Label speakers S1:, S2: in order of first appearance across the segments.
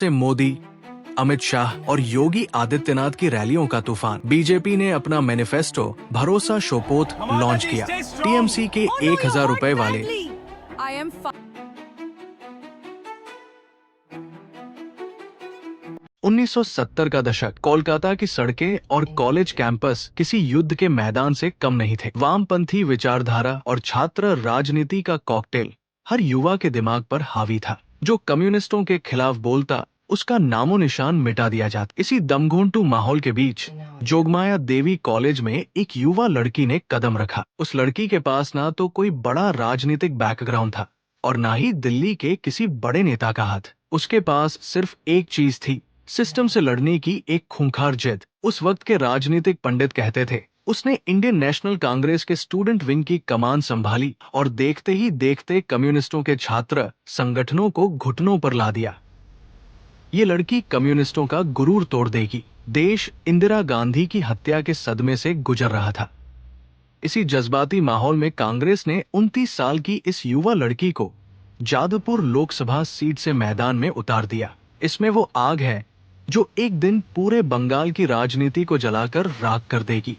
S1: से मोदी, अमित शाह और योगी आदित्यनाथ की रैलियों का तूफान। बीजेपी ने अपना मैनिफेस्टो भरोसा शोपोत लॉन्च किया। टीएमसी के 1000 रुपए वाले 1970 का दशक। कोलकाता की सड़कें और कॉलेज कैंपस किसी युद्ध के मैदान से कम नहीं थे। वामपंथी विचारधारा और छात्र राजनीति का कॉकटेल हर युवा के दिमाग पर हावी था। जो कम्युनिस्टों के खिलाफ बोलता, उसका नामो निशान मिटा दिया जाता। इसी दमघोंटू माहौल के बीच जोगमाया देवी कॉलेज में एक युवा लड़की ने कदम रखा। उस लड़की के पास ना तो कोई बड़ा राजनीतिक बैकग्राउंड था और ना ही दिल्ली के किसी बड़े नेता का हाथ। उसके पास सिर्फ एक चीज थी, सिस्टम से लड़ने की एक खूंखार जिद। उस वक्त के राजनीतिक पंडित कहते थे उसने इंडियन नेशनल कांग्रेस के स्टूडेंट विंग की कमान संभाली और देखते ही देखते कम्युनिस्टों के छात्र संगठनों को घुटनों पर ला दिया। ये लड़की कम्युनिस्टों का गुरूर तोड़ देगी। देश इंदिरा गांधी की हत्या के सदमे से गुजर रहा था। इसी जज्बाती माहौल में कांग्रेस ने 29 साल की इस युवा लड़की को जादवपुर लोकसभा सीट से मैदान में उतार दिया। इसमें वो आग है जो एक दिन पूरे बंगाल की राजनीति को जलाकर राख कर देगी।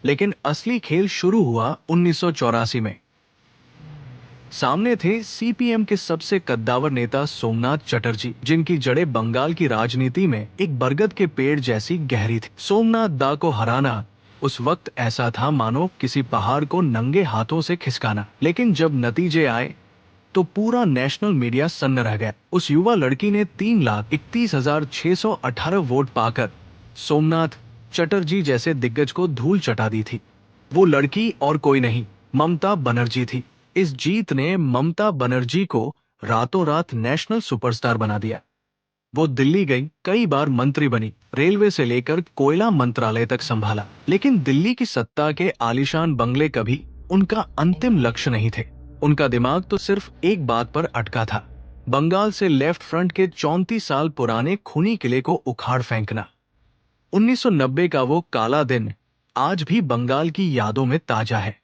S1: लेकिन असली खेल शुरू हुआ 1984 में। सामने थे सीपीएम के सबसे कद्दावर नेता सोमनाथ चटर्जी, जिनकी जड़ें बंगाल की राजनीति में एक बरगद के पेड़ जैसी गहरी थी। सोमनाथ दा को हराना उस वक्त ऐसा था मानो किसी पहाड़ को नंगे हाथों से खिसकाना। लेकिन जब नतीजे आए तो पूरा नेशनल मीडिया सन्न रह गया। उस युवा लड़की ने 3,31,618 वोट पाकर सोमनाथ चटर्जी जैसे दिग्गज को धूल चटा दी थी। वो लड़की और कोई नहीं, ममता बनर्जी थी। इस जीत ने ममता बनर्जी को रातों रात नेशनल सुपरस्टार बना दिया। वो दिल्ली गई, कई बार मंत्री बनी, रेलवे से लेकर कोयला मंत्रालय तक संभाला। लेकिन दिल्ली की सत्ता के आलीशान बंगले कभी उनका अंतिम लक्ष्य नहीं थे। उनका दिमाग तो सिर्फ एक बात पर अटका था, बंगाल से लेफ्ट फ्रंट के 34 साल पुराने खूनी किले को उखाड़ फेंकना। 1990 का वो काला दिन आज भी बंगाल की यादों में ताजा है।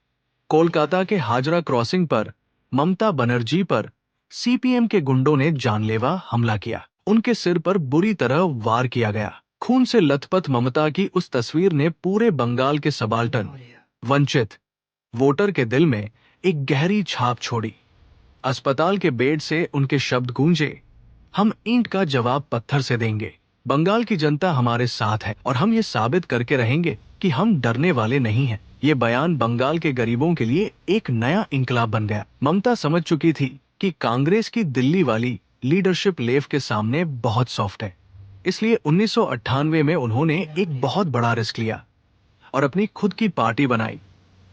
S1: कोलकाता के हाजरा क्रॉसिंग पर ममता बनर्जी पर सीपीएम के गुंडों ने जानलेवा हमला किया। उनके सिर पर बुरी तरह वार किया गया। खून से लथपथ ममता की उस तस्वीर ने पूरे बंगाल के सबाल्टन वंचित वोटर के दिल में एक गहरी छाप छोड़ी। अस्पताल के बेड से उनके शब्द गूंजे, हम ईंट का जवाब पत्थर से देंगे। बंगाल की जनता हमारे साथ है और हम ये साबित करके रहेंगे कि हम डरने वाले नहीं हैं। ये बयान बंगाल के गरीबों के लिए एक नया इंकलाब बन गया। ममता समझ चुकी थी कि कांग्रेस की दिल्ली वाली लीडरशिप लेव के सामने बहुत सॉफ्ट है। इसलिए 1998 में उन्होंने एक बहुत बड़ा रिस्क लिया और अपनी खुद की पार्टी बनाई,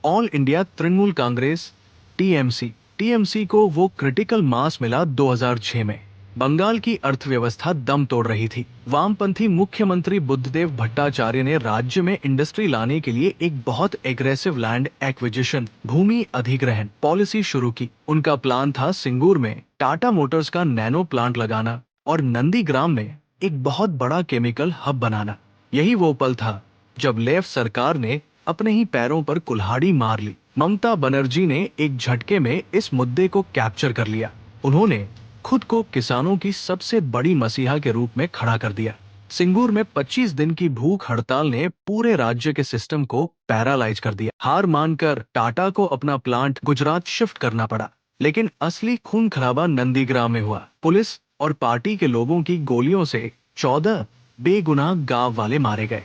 S1: all India Trinamool Congress TMC. TMC को वो क्रिटिकल मास मिला 2006 में। बंगाल की अर्थव्यवस्था दम तोड़ रही थी। वामपंथी मुख्यमंत्री बुद्धदेव भट्टाचार्य ने राज्य में इंडस्ट्री लाने के लिए एक बहुत एग्रेसिव लैंड एक्विजिशन भूमि अधिग्रहण पॉलिसी शुरू की। उनका प्लान था सिंगूर में टाटा मोटर्स का नैनो प्लांट लगाना और नंदीग्राम में एक बहुत बड़ा केमिकल हब बनाना। यही वो पल था जब लेफ्ट सरकार ने अपने ही पैरों पर कुल्हाड़ी मार ली। ममता बनर्जी ने एक झटके में इस मुद्दे को कैप्चर कर लिया। उन्होंने खुद को किसानों की सबसे बड़ी मसीहा के रूप में खड़ा कर दिया। सिंगूर में 25 दिन की भूख हड़ताल ने पूरे राज्य के सिस्टम को पैरालाइज कर दिया। हार मानकर टाटा को अपना प्लांट गुजरात शिफ्ट करना पड़ा। लेकिन असली खून खराबा नंदीग्राम में हुआ। पुलिस और पार्टी के लोगों की गोलियों से 14 बेगुनाह गांव वाले मारे गए।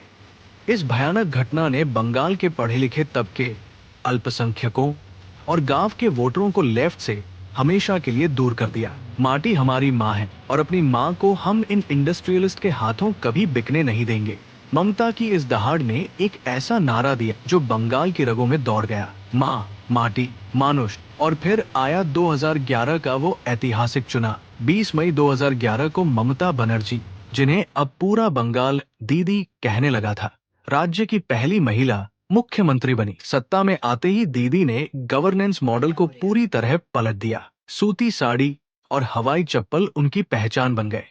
S1: इस भयानक घटना ने बंगाल के पढ़े लिखे तबके, अल्पसंख्यकों और गांव के वोटरों को लेफ्ट से हमेशा के लिए दूर कर दिया। माटी हमारी माँ है और अपनी माँ को हम इन इंडस्ट्रियलिस्ट के हाथों कभी बिकने नहीं देंगे। ममता की इस दहाड़ ने एक ऐसा नारा दिया जो बंगाल की रगों में दौड़ गया, माँ, माटी, मानुष। और फिर आया 2011 का वो ऐतिहासिक चुनाव। 20 मई 2011 को ममता बनर्जी, जिन्हें अब पूरा बंगाल दीदी कहने लगा था, राज्य की पहली महिला मुख्यमंत्री बनी। सत्ता में आते ही दीदी ने गवर्नेंस मॉडल को पूरी तरह पलट दिया। सूती साड़ी और हवाई चप्पल उनकी पहचान बन गए।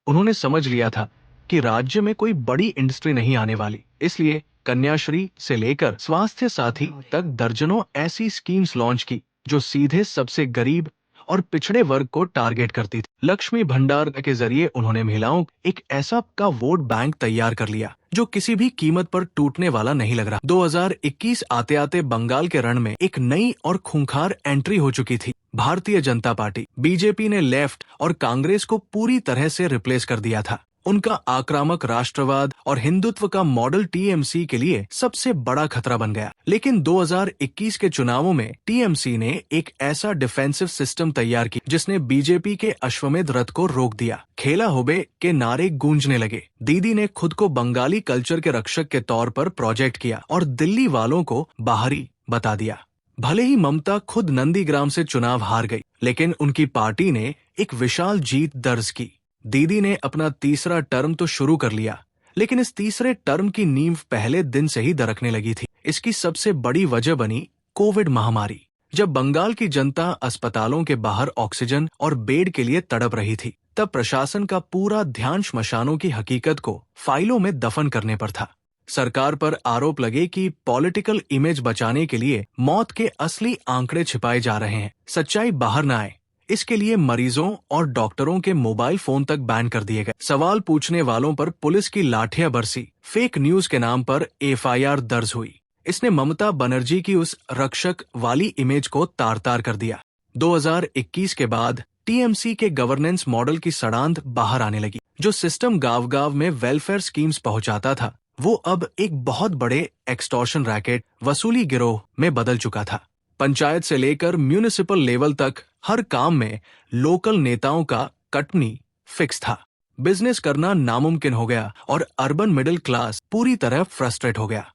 S1: उन्होंने समझ लिया था कि राज्य में कोई बड़ी इंडस्ट्री नहीं आने वाली। इसलिए कन्याश्री से लेकर स्वास्थ्य साथी तक दर्जनों ऐसी स्कीम्स लॉन्च की जो सीधे सबसे गरीब और पिछड़े वर्ग को टारगेट करती थी। लक्ष्मी भंडार के जरिए उन्होंने महिलाओं एक ऐसा का वोट बैंक तैयार कर लिया जो किसी भी कीमत पर टूटने वाला नहीं लग रहा। 2021 आते आते बंगाल के रण में एक नई और खूंखार एंट्री हो चुकी थी। भारतीय जनता पार्टी बीजेपी ने लेफ्ट और कांग्रेस को पूरी तरह से रिप्लेस कर दिया था। उनका आक्रामक राष्ट्रवाद और हिंदुत्व का मॉडल टीएमसी के लिए सबसे बड़ा खतरा बन गया। लेकिन 2021 के चुनावों में टीएमसी ने एक ऐसा डिफेंसिव सिस्टम तैयार किया जिसने बीजेपी के अश्वमेध रथ को रोक दिया। खेला होबे के नारे गूंजने लगे। दीदी ने खुद को बंगाली कल्चर के रक्षक के तौर पर प्रोजेक्ट किया और दिल्ली वालों को बाहरी बता दिया। भले ही ममता खुद नंदीग्राम से चुनाव हार गई, लेकिन उनकी पार्टी ने एक विशाल जीत दर्ज की। दीदी ने अपना तीसरा टर्म तो शुरू कर लिया, लेकिन इस तीसरे टर्म की नींव पहले दिन से ही दरकने लगी थी। इसकी सबसे बड़ी वजह बनी कोविड महामारी। जब बंगाल की जनता अस्पतालों के बाहर ऑक्सीजन और बेड के लिए तड़प रही थी, तब प्रशासन का पूरा ध्यान श्मशानों की हकीकत को फाइलों में दफन करने पर था। सरकार पर आरोप लगे कि पॉलिटिकल इमेज बचाने के लिए मौत के असली आंकड़े छिपाए जा रहे हैं, सच्चाई बाहर न आए, इसके लिए मरीजों और डॉक्टरों के मोबाइल फोन तक बैन कर दिए गए। सवाल पूछने वालों पर पुलिस की लाठियां बरसी। फेक न्यूज के नाम पर एफआईआर दर्ज हुई। इसने ममता बनर्जी की उस रक्षक वाली इमेज को तार-तार कर दिया। 2021 के बाद टीएमसी के गवर्नेंस मॉडल की सड़ांध बाहर आने लगी। जो सिस्टम गांव-गांव में वेलफेयर स्कीम्स पहुंचाता था, वो अब एक बहुत बड़े एक्सटॉर्शन रैकेट वसूली गिरोह में बदल चुका था। पंचायत से लेकर म्यूनिसिपल लेवल तक हर काम में लोकल नेताओं का कटनी फिक्स था। बिजनेस करना नामुमकिन हो गया और अर्बन मिडिल क्लास पूरी तरह फ्रस्ट्रेट हो गया।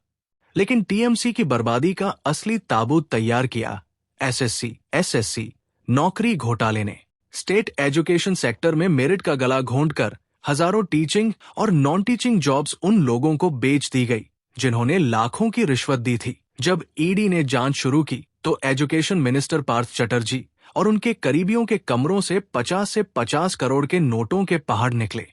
S1: लेकिन टीएमसी की बर्बादी का असली ताबूत तैयार किया एसएससी, एसएससी नौकरी घोटाले ने। स्टेट एजुकेशन सेक्टर में मेरिट का गला घोंटकर हजारों टीचिंग और नॉन टीचिंग जॉब्स उन लोगों को बेच दी गई जिन्होंने लाखों की रिश्वत दी थी। जब ईडी ने जांच शुरू की तो एजुकेशन मिनिस्टर पार्थ चटर्जी और उनके करीबियों के कमरों से 50 करोड़ के नोटों के पहाड़ निकले।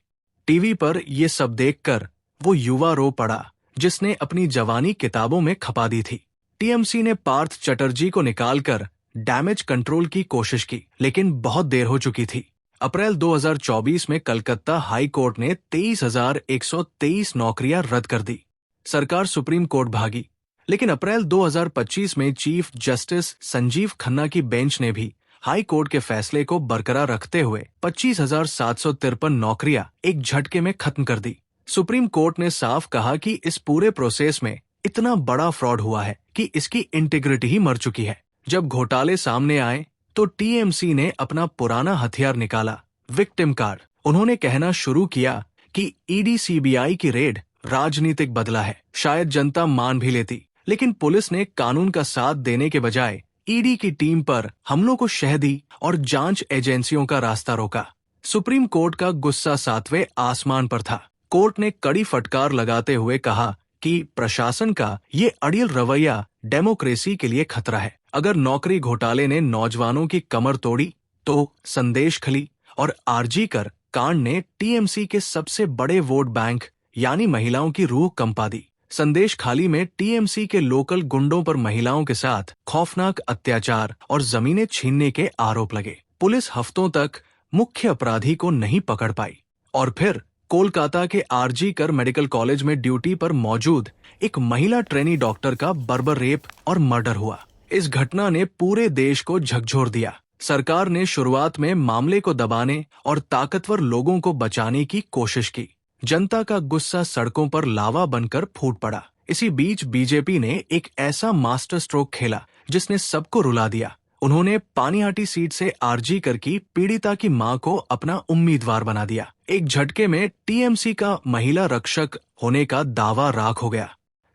S1: टीवी पर ये सब देखकर वो युवा रो पड़ा जिसने अपनी जवानी किताबों में खपा दी थी। टीएमसी ने पार्थ चटर्जी को निकालकर डैमेज कंट्रोल की कोशिश की, लेकिन बहुत देर हो चुकी थी। अप्रैल 2024 में कलकत्ता हाई कोर्ट ने 23,123 नौकरियां रद्द कर दी। सरकार सुप्रीम कोर्ट भागी, लेकिन अप्रैल 2025 में चीफ जस्टिस संजीव खन्ना की बेंच ने भी हाई कोर्ट के फैसले को बरकरार रखते हुए 25,753 नौकरियां एक झटके में खत्म कर दी। सुप्रीम कोर्ट ने साफ कहा कि इस पूरे प्रोसेस में इतना बड़ा फ्रॉड हुआ है कि इसकी इंटीग्रिटी ही मर चुकी है। जब घोटाले सामने आए तो टीएमसी ने अपना पुराना हथियार निकाला, विक्टिम कार्ड। उन्होंने कहना शुरू किया कि ईडी सीबीआई की रेड राजनीतिक बदला है। शायद जनता मान भी लेती, लेकिन पुलिस ने कानून का साथ देने के बजाय ईडी की टीम पर हमलों को शह दी और जांच एजेंसियों का रास्ता रोका। सुप्रीम कोर्ट का गुस्सा 7वें आसमान पर था। कोर्ट ने कड़ी फटकार लगाते हुए कहा कि प्रशासन का ये अड़ियल रवैया डेमोक्रेसी के लिए खतरा है। अगर नौकरी घोटाले ने नौजवानों की कमर तोड़ी, तो संदेश खली और आरजी कर कांड ने टीएमसी के सबसे बड़े वोट बैंक यानी महिलाओं की रूह कंपा दी। संदेश खाली में टीएमसी के लोकल गुंडों पर महिलाओं के साथ खौफनाक अत्याचार और जमीनें छीनने के आरोप लगे। पुलिस हफ्तों तक मुख्य अपराधी को नहीं पकड़ पाई और फिर कोलकाता के आरजी कर मेडिकल कॉलेज में ड्यूटी पर मौजूद एक महिला ट्रेनी डॉक्टर का बर्बर रेप और मर्डर हुआ। इस घटना ने पूरे देश को झकझोर दिया। सरकार ने शुरुआत में मामले को दबाने और ताकतवर लोगों को बचाने की कोशिश की। जनता का गुस्सा सड़कों पर लावा बनकर फूट पड़ा। इसी बीच बीजेपी ने एक ऐसा मास्टर स्ट्रोक खेला जिसने सबको रुला दिया। उन्होंने पानीहाटी सीट से आरजी कर की पीड़िता की मां को अपना उम्मीदवार बना दिया। एक झटके में टीएमसी का महिला रक्षक होने का दावा राख हो गया।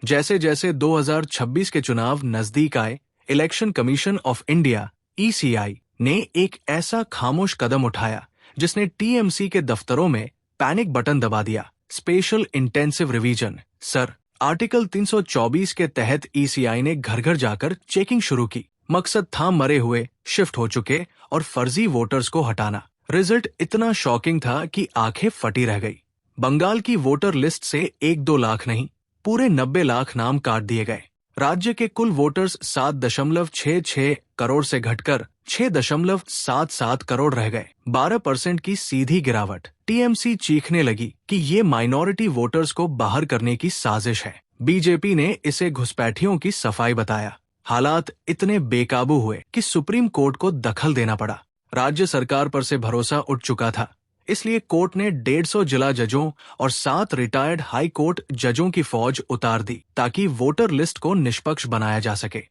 S1: जैसे जैसे 2026 के चुनाव नजदीक आए, election commission of India (ECI) ने एक ऐसा खामोश कदम उठाया जिसने टीएमसी के दफ्तरों में पैनिक बटन दबा दिया। Special intensive revision. Sir, article 324 के तहत ECI ने घर घर जाकर चेकिंग शुरू की। मकसद था मरे हुए, शिफ्ट हो चुके और फर्जी वोटर्स को हटाना। रिजल्ट इतना शॉकिंग था कि आंखें फटी रह गई। बंगाल की वोटर लिस्ट से 1-2 लाख नहीं, पूरे 90 लाख नाम काट दिए गए। राज्य के कुल वोटर्स 7.66 करोड़ से घटकर 6.77 करोड़ रह गए। 12% की सीधी गिरावट। टीएमसी चीखने लगी कि ये माइनॉरिटी वोटर्स को बाहर करने की साजिश है। बीजेपी ने इसे घुसपैठियों की सफाई बताया। हालात इतने बेकाबू हुए कि सुप्रीम कोर्ट को दखल देना पड़ा। राज्य सरकार पर से भरोसा उठ चुका था, इसलिए कोर्ट ने 150 जिला जजों और 7 रिटायर्ड हाई कोर्ट जजों की फौज उतार दी ताकि वोटर लिस्ट को निष्पक्ष बनाया जा सके।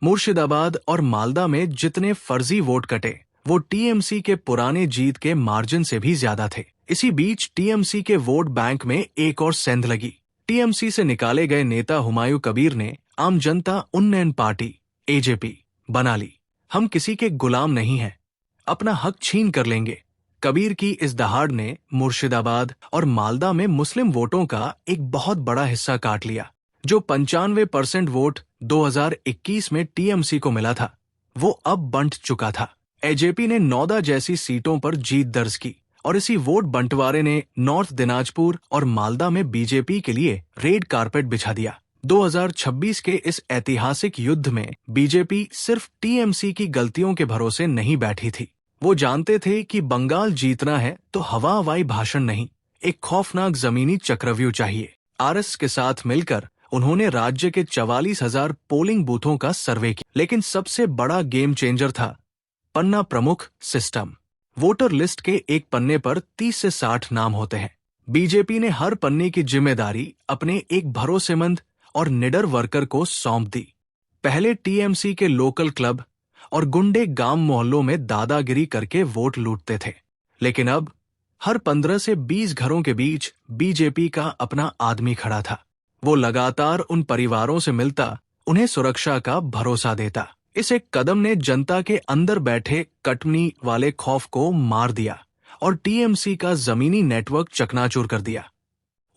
S1: मुर्शिदाबाद और मालदा में जितने फर्जी वोट कटे वो टीएमसी के पुराने जीत के मार्जिन से भी ज्यादा थे। इसी बीच टीएमसी के वोट बैंक में एक और सेंध लगी। टीएमसी से निकाले गए नेता हुमायूं कबीर ने आम जनता उन्नयन पार्टी एजेपी बना ली। हम किसी के गुलाम नहीं हैं, अपना हक छीन कर लेंगे। कबीर की इस दहाड़ ने मुर्शिदाबाद और मालदा में मुस्लिम वोटों का एक बहुत बड़ा हिस्सा काट लिया। जो 95% वोट 2021 में टीएमसी को मिला था, वो अब बंट चुका था। एजेपी ने नौदा जैसी सीटों पर जीत दर्ज की और इसी वोट बंटवारे ने नॉर्थ दिनाजपुर और मालदा में बीजेपी के लिए रेड कारपेट बिछा दिया। 2026 के इस ऐतिहासिक युद्ध में बीजेपी सिर्फ टीएमसी की गलतियों के भरोसे नहीं बैठी थी। वो जानते थे कि बंगाल जीतना है तो हवा हवाई भाषण नहीं, एक खौफनाक जमीनी चक्रव्यूह चाहिए। आरएस के साथ मिलकर उन्होंने राज्य के 44,000 पोलिंग बूथों का सर्वे किया। लेकिन सबसे बड़ा गेम चेंजर था पन्ना प्रमुख सिस्टम। वोटर लिस्ट के एक पन्ने पर 30 से 60 नाम होते हैं। बीजेपी ने हर पन्ने की जिम्मेदारी अपने एक भरोसेमंद और निडर वर्कर को सौंप दी। पहले टीएमसी के लोकल क्लब और गुंडे गांव मोहल्लों में दादागिरी करके वोट लूटते थे, लेकिन अब हर 15 से 20 घरों के बीच बीजेपी का अपना आदमी खड़ा था। वो लगातार उन परिवारों से मिलता, उन्हें सुरक्षा का भरोसा देता। इस एक कदम ने जनता के अंदर बैठे कटनी वाले खौफ को मार दिया और टीएमसी का जमीनी नेटवर्क चकनाचूर कर दिया।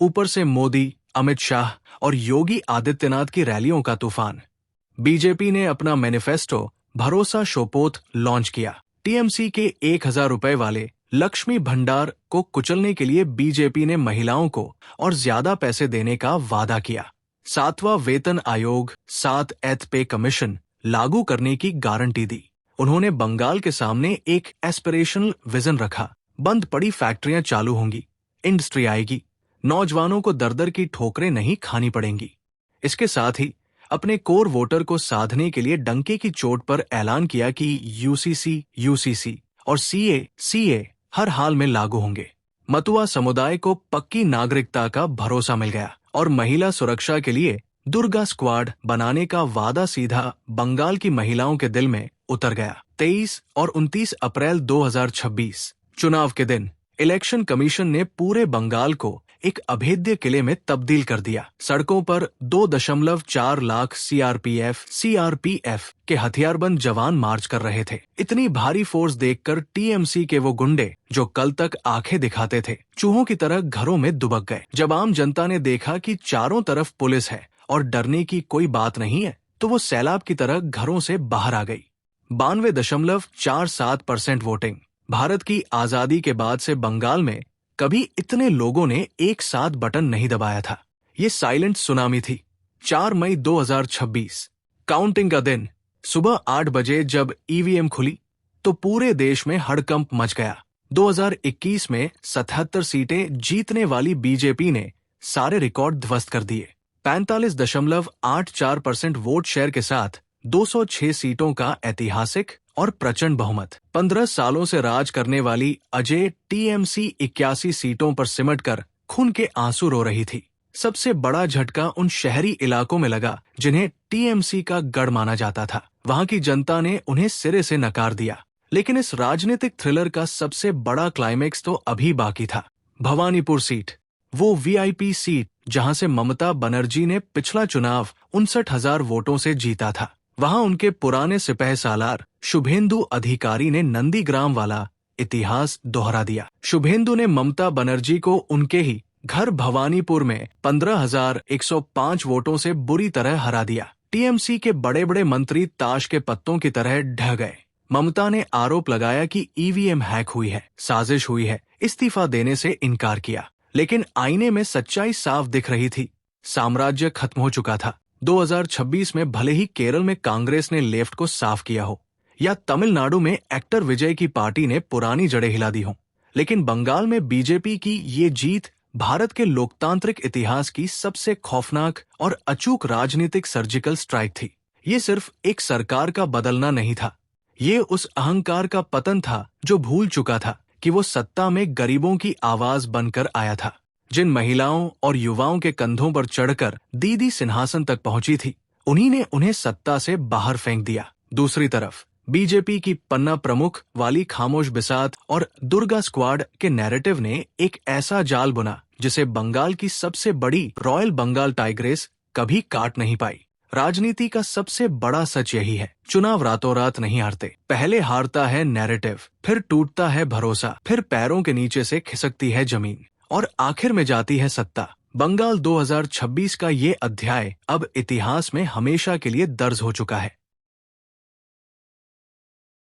S1: ऊपर से मोदी, अमित शाह और योगी आदित्यनाथ की रैलियों का तूफान। बीजेपी ने अपना मैनिफेस्टो भरोसा शोपोत लॉन्च किया। टीएमसी के 1,000 रुपए वाले लक्ष्मी भंडार को कुचलने के लिए बीजेपी ने महिलाओं को और ज्यादा पैसे देने का वादा किया। 7वां वेतन आयोग, 7 एथ पे कमीशन लागू करने की गारंटी दी। उन्होंने बंगाल के सामने एक एस्पिरेशनल विजन रखा। बंद पड़ी फैक्ट्रियां चालू होंगी, इंडस्ट्री आएगी, नौजवानों को दर-दर की ठोकरें नहीं खानी पड़ेंगी। इसके साथ ही अपने कोर वोटर को साधने के लिए डंके की चोट पर ऐलान किया कि यूसीसी और सीए हर हाल में लागू होंगे। मतुआ समुदाय को पक्की नागरिकता का भरोसा मिल गया और महिला सुरक्षा के लिए दुर्गा स्क्वाड बनाने का वादा सीधा बंगाल की महिलाओं के दिल में उतर गया। 23 और 29 अप्रैल 2026 चुनाव के दिन इलेक्शन कमीशन ने पूरे बंगाल को एक अभेद्य किले में तब्दील कर दिया। सड़कों पर 2.4 लाख सीआरपीएफ के हथियारबंद जवान मार्च कर रहे थे। इतनी भारी फोर्स देखकर टीएमसी के वो गुंडे जो कल तक आंखें दिखाते थे, चूहों की तरह घरों में दुबक गए। जब आम जनता ने देखा कि चारों तरफ पुलिस है और डरने की कोई बात नहीं है, तो वो सैलाब की तरह घरों से बाहर आ गई। 92.47% वोटिंग। भारत की आजादी के बाद से बंगाल में कभी इतने लोगों ने एक साथ बटन नहीं दबाया था। ये साइलेंट सुनामी थी। 4 मई 2026 काउंटिंग का दिन। सुबह 8 बजे जब ईवीएम खुली तो पूरे देश में हड़कंप मच गया। 2021 में 77 सीटें जीतने वाली बीजेपी ने सारे रिकॉर्ड ध्वस्त कर दिए। 45.84% वोट शेयर के साथ 206 सीटों का ऐतिहासिक और प्रचंड बहुमत। 15 सालों से राज करने वाली अजय टीएमसी 81 सीटों पर सिमटकर खून के आंसू रो रही थी। सबसे बड़ा झटका उन शहरी इलाकों में लगा जिन्हें टीएमसी का गढ़ माना जाता था। वहां की जनता ने उन्हें सिरे से नकार दिया। लेकिन इस राजनीतिक थ्रिलर का सबसे बड़ा क्लाइमेक्स तो अभी बाकी था। भवानीपुर सीट, वो वीआईपी सीट जहां से ममता बनर्जी ने पिछला चुनाव 59,000 वोटों से जीता था। वहां उनके पुराने सिपहसालार शुभेंदु अधिकारी ने नंदीग्राम वाला इतिहास दोहरा दिया। शुभेंदु ने ममता बनर्जी को उनके ही घर भवानीपुर में 15,105 वोटों से बुरी तरह हरा दिया। टीएमसी के बड़े बड़े मंत्री ताश के पत्तों की तरह ढह गए। ममता ने आरोप लगाया कि ईवीएम हैक हुई है, साजिश हुई है, इस्तीफा देने से इनकार किया। लेकिन आईने में सच्चाई साफ दिख रही थी। साम्राज्य खत्म हो चुका था। 2026 में भले ही केरल में कांग्रेस ने लेफ्ट को साफ किया हो, या तमिलनाडु में एक्टर विजय की पार्टी ने पुरानी जड़ें हिला दी हों। लेकिन बंगाल में बीजेपी की ये जीत भारत के लोकतांत्रिक इतिहास की सबसे खौफनाक और अचूक राजनीतिक सर्जिकल स्ट्राइक थी। ये सिर्फ एक सरकार का बदलना नहीं था, ये उस अहंकार का पतन था जो भूल चुका था कि वो सत्ता में गरीबों की आवाज बनकर आया था। जिन महिलाओं और युवाओं के कंधों पर चढ़कर दीदी सिंहासन तक पहुंची थी, उन्हीं ने उन्हें सत्ता से बाहर फेंक दिया। दूसरी तरफ बीजेपी की पन्ना प्रमुख वाली खामोश बिसात और दुर्गा स्क्वाड के नैरेटिव ने एक ऐसा जाल बुना जिसे बंगाल की सबसे बड़ी रॉयल बंगाल टाइग्रेस कभी काट नहीं पाई। राजनीति का सबसे बड़ा सच यही है, चुनाव रातों रात नहीं हारते। पहले हारता है नैरेटिव, फिर टूटता है भरोसा, फिर पैरों के नीचे से खिसकती है जमीन और आखिर में जाती है सत्ता। बंगाल 2026 का ये अध्याय अब इतिहास में हमेशा के लिए दर्ज हो चुका है।